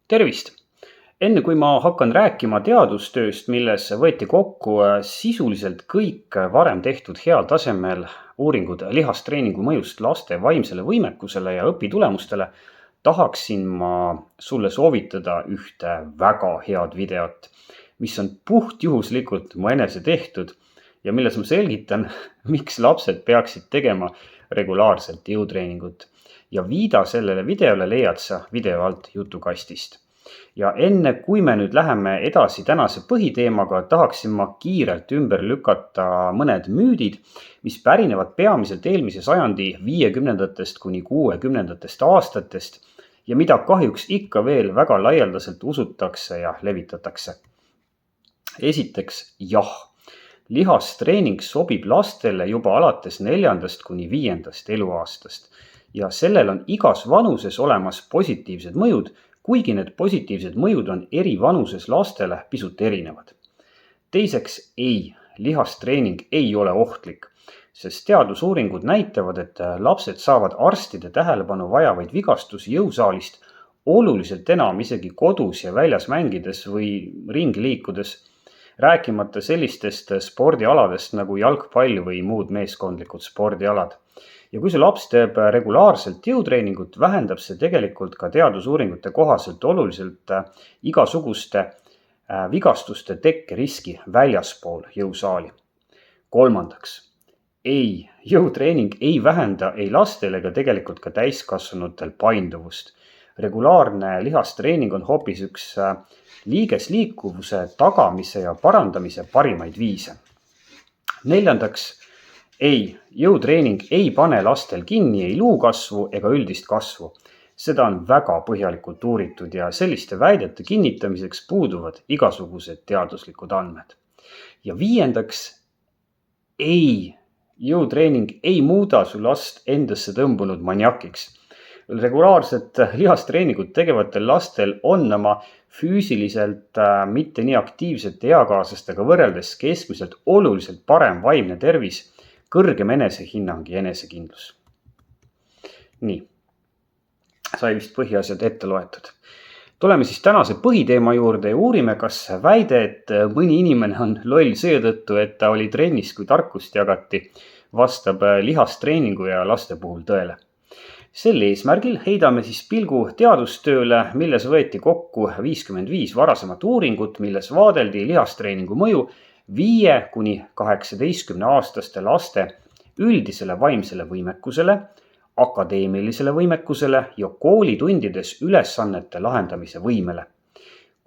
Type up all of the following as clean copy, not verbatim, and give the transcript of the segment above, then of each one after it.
Tervist! Enne kui ma hakkan rääkima teadustööst, milles võeti kokku sisuliselt kõik varem tehtud heal tasemel uuringud lihastreeningu mõjust laste vaimsele võimekusele ja õpitulemustele, tahaksin ma sulle soovitada ühte väga head videot, mis on puhtjuhuslikult mu enese tehtud ja milles ma selgitan, miks lapsed peaksid tegema regulaarselt jõutreeningut. Ja viida sellele videole leiad sa video alt jutukastist. Ja enne kui me nüüd läheme edasi tänase põhiteemaga, tahaksin ma kiirelt ümber lükata mõned müüdid, mis pärinevad peamiselt eelmise sajandi 50-ndatest kuni 60-ndatest aastatest ja mida kahjuks ikka veel väga laialdaselt usutakse ja levitatakse. Esiteks, jah, lihastreening sobib lastele juba alates 4. kuni 5. eluaastast ja sellel on igas vanuses olemas positiivsed mõjud, kuigi need positiivsed mõjud on eri vanuses lastele pisut erinevad. Teiseks, ei, lihastreening ei ole ohtlik, sest teadusuuringud näitavad, et lapsed saavad arstide tähelepanu vajavaid vigastusi jõusaalist oluliselt enam isegi kodus ja väljas mängides või ringi liikudes, rääkimata sellistest spordialadest nagu jalgpall või muud meeskondlikud spordialad. Ja kui see laps teeb regulaarselt jõutreeningut, vähendab see tegelikult ka teadusuuringute kohaselt oluliselt igasuguste vigastuste tekkeriski väljaspool jõusaali. Kolmandaks, ei, jõutreening ei vähenda ei lastel ega tegelikult ka täiskasvanutel painduvust. Regulaarne lihastreening on hoopis üks liigesliikuvuse tagamise ja parandamise parimaid viise. Neljandaks, ei, jõutreening ei pane lastel kinni ei luukasvu ega üldist kasvu. Seda on väga põhjalikult uuritud ja selliste väidete kinnitamiseks puuduvad igasugused teaduslikud andmed. Ja viiendaks, ei, jõutreening ei muuda su last endasse tõmbunud maniakiks. Regulaarset lihastreeningut tegevatel lastel on oma füüsiliselt mitte nii aktiivsete eakaaslastega võrreldes keskmiselt oluliselt parem vaimne tervis, kõrgem enesehinnang ja enesekindlus. Nii, sai vist põhiasjad ette loetud. Tuleme siis tänase põhiteema juurde ja uurime, kas väide, et mõni inimene on loll seetõttu, et ta oli trennis, kui tarkust jagati, vastab lihastreeningu ja laste puhul tõele. Sel eesmärgil heidame siis pilgu teadustööle, milles võeti kokku 55 varasemat uuringut, milles vaadeldi lihastreeningu mõju 5 kuni 18-aastaste laste üldisele vaimsele võimekusele, akadeemilisele võimekusele ja koolitundides ülesannete lahendamise võimele.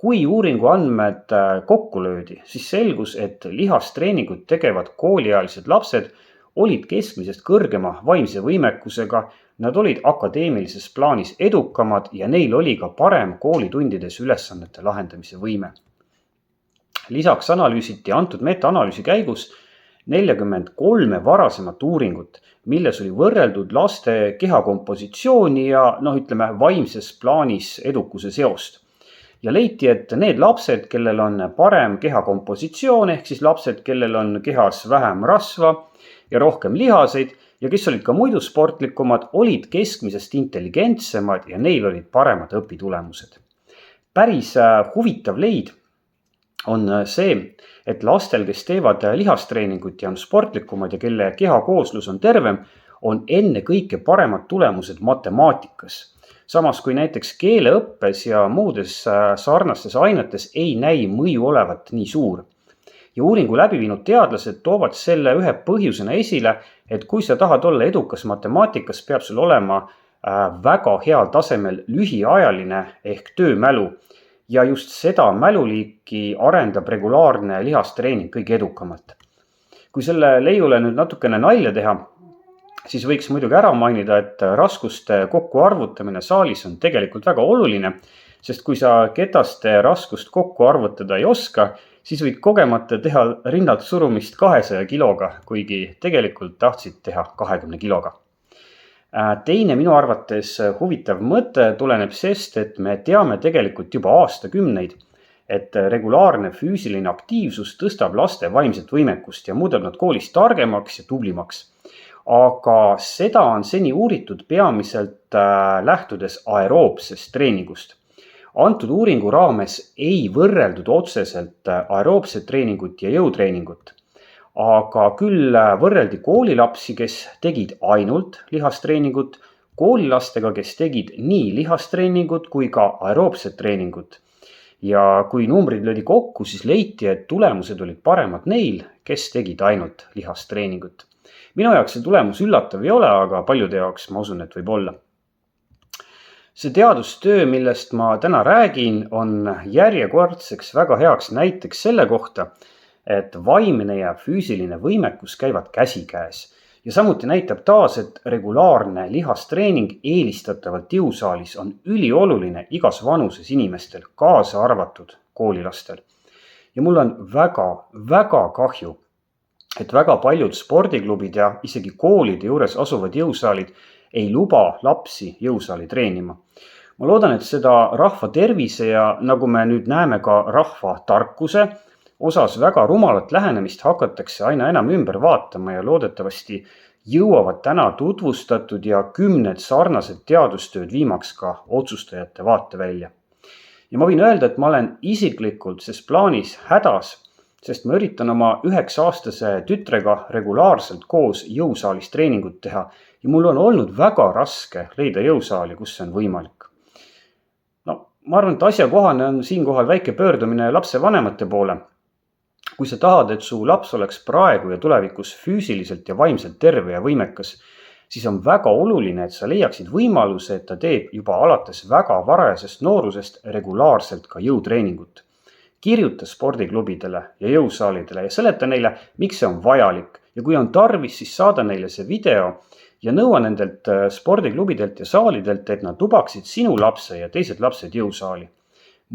Kui uuringu andmed kokku löödi, siis selgus, et lihastreeningut tegevad kooliealised lapsed olid keskmisest kõrgema vaimse võimekusega, nad olid akadeemilises plaanis edukamad ja neil oli ka parem koolitundides ülesannete lahendamise võime. Lisaks analüüsiti antud metaanalüüsi käigus 43 varasemat uuringut, milles oli võrreldud laste kehakompositsiooni ja vaimses plaanis edukuse seost. Ja leiti, et need lapsed, kellel on parem kehakompositsioon, ehk siis lapsed, kellel on kehas vähem rasva ja rohkem lihaseid ja kes olid ka muidu sportlikumad, olid keskmisest intelligentsemad ja neil olid paremad õpitulemused. Päris huvitav leid on see, et lastel, kes teevad lihastreeningut ja on sportlikumad ja kelle kehakooslus on tervem, on enne kõike paremad tulemused matemaatikas. Samas kui näiteks keeleõppes ja muudes sarnastes ainetes ei näi mõju olevat nii suur. Ja uuringu läbiviinud teadlased toovad selle ühe põhjusena esile, et kui sa tahad olla edukas matemaatikas, peab sul olema väga heal tasemel lühiajaline ehk töömälu. Ja just seda mäluliiki arendab regulaarne lihastreening kõige edukamalt. Kui selle leiule nüüd natukene nalja teha, siis võiks muidugi ära mainida, et raskuste kokkuarvutamine saalis on tegelikult väga oluline, sest kui sa ketaste raskust kokku arvutada ei oska, siis võid kogemata teha rinnalt surumist 200 kiloga, kuigi tegelikult tahtsid teha 20 kiloga. Teine minu arvates huvitav mõte tuleneb sest, et me teame tegelikult juba aastakümneid, et regulaarne füüsiline aktiivsus tõstab laste vaimset võimekust ja muudab nad koolis targemaks ja tublimaks. Aga seda on seni uuritud peamiselt lähtudes aeroobsest treeningust. Antud uuringu raames ei võrreldud otseselt aeroobset treeningut ja jõutreeningut, aga küll võrreldi koolilapsi, kes tegid ainult lihastreeningut, koolilastega, kes tegid nii lihastreeningut kui ka aeroobset treeningut. Ja kui numbrid löödi kokku, siis leiti, et tulemused olid paremad neil, kes tegid ainult lihastreeningut. Minu jaoks see tulemus üllatav ei ole, aga paljude jaoks ma usun, et võib olla. See teadustöö, millest ma täna räägin, on järjekordseks väga heaks näiteks selle kohta, et vaimne ja füüsiline võimekus käivad käsikäes. Ja samuti näitab taas, et regulaarne lihastreening eelistatavalt jõusaalis on ülioluline igas vanuses inimestel, kaasa arvatud koolilastel. Ja mul on väga kahju, et väga paljud spordiklubid ja isegi koolide juures asuvad jõusaalid ei luba lapsi jõusaali treenima. Ma loodan, et seda rahva tervise ja nagu me nüüd näeme ka rahva tarkuse osas väga rumalat lähenemist hakatakse aina enam ümber vaatama ja loodetavasti jõuavad täna tutvustatud ja 10 sarnased teadustööd viimaks ka otsustajate vaatevälja. Ja ma võin öelda, et ma olen isiklikult ses plaanis hädas, sest ma üritan oma 9-aastase tütrega regulaarselt koos jõusaalis treeningut teha ja mul on olnud väga raske leida jõusaali, kus see on võimalik. Ma arvan, et asjakohane on siinkohal väike pöördumine lapse vanemate poole. Kui sa tahad, et su laps oleks praegu ja tulevikus füüsiliselt ja vaimselt terve ja võimekas, siis on väga oluline, et sa leiaksid võimaluse, et ta teeb juba alates väga varajasest noorusest regulaarselt ka jõutreeningut. Kirjuta spordiklubidele ja jõusaalidele ja seleta neile, miks see on vajalik ja kui on tarvis, siis saada neile see video ja nõua nendelt spordiklubidelt ja saalidelt, et nad lubaksid sinu lapse ja teised lapsed jõusaali.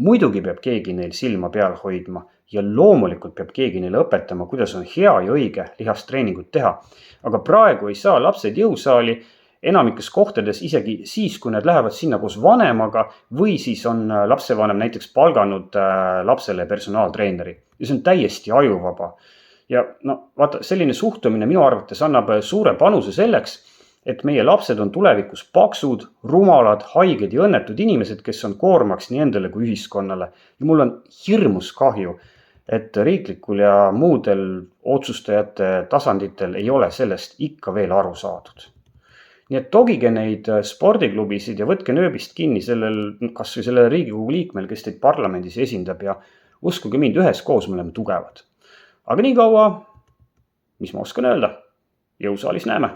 Muidugi peab keegi neil silma peal hoidma ja loomulikult peab keegi neile õpetama, kuidas on hea ja õige lihastreeningut teha. Aga praegu ei saa lapsed jõusaali enamikes kohtades isegi siis, kui nad lähevad sinna koos vanemaga või siis on lapsevanem näiteks palganud lapsele personaaltreeneri. Ja see on täiesti ajuvaba. Ja vaata, selline suhtumine minu arvates annab suure panuse selleks, et meie lapsed on tulevikus paksud, rumalad, haiged ja õnnetud inimesed, kes on koormaks nii endale kui ühiskonnale. Ja mul on hirmus kahju, et riiklikul ja muudel otsustajate tasanditel ei ole sellest ikka veel aru saadud. Nii et togige neid spordiklubisid ja võtke nööbist kinni kas või sellele Riigikogu liikmel, kes teid parlamendis esindab ja uskuge mind, üheskoos me oleme tugevad. Aga nii kaua, mis ma oskan öelda, jõusaalis näeme.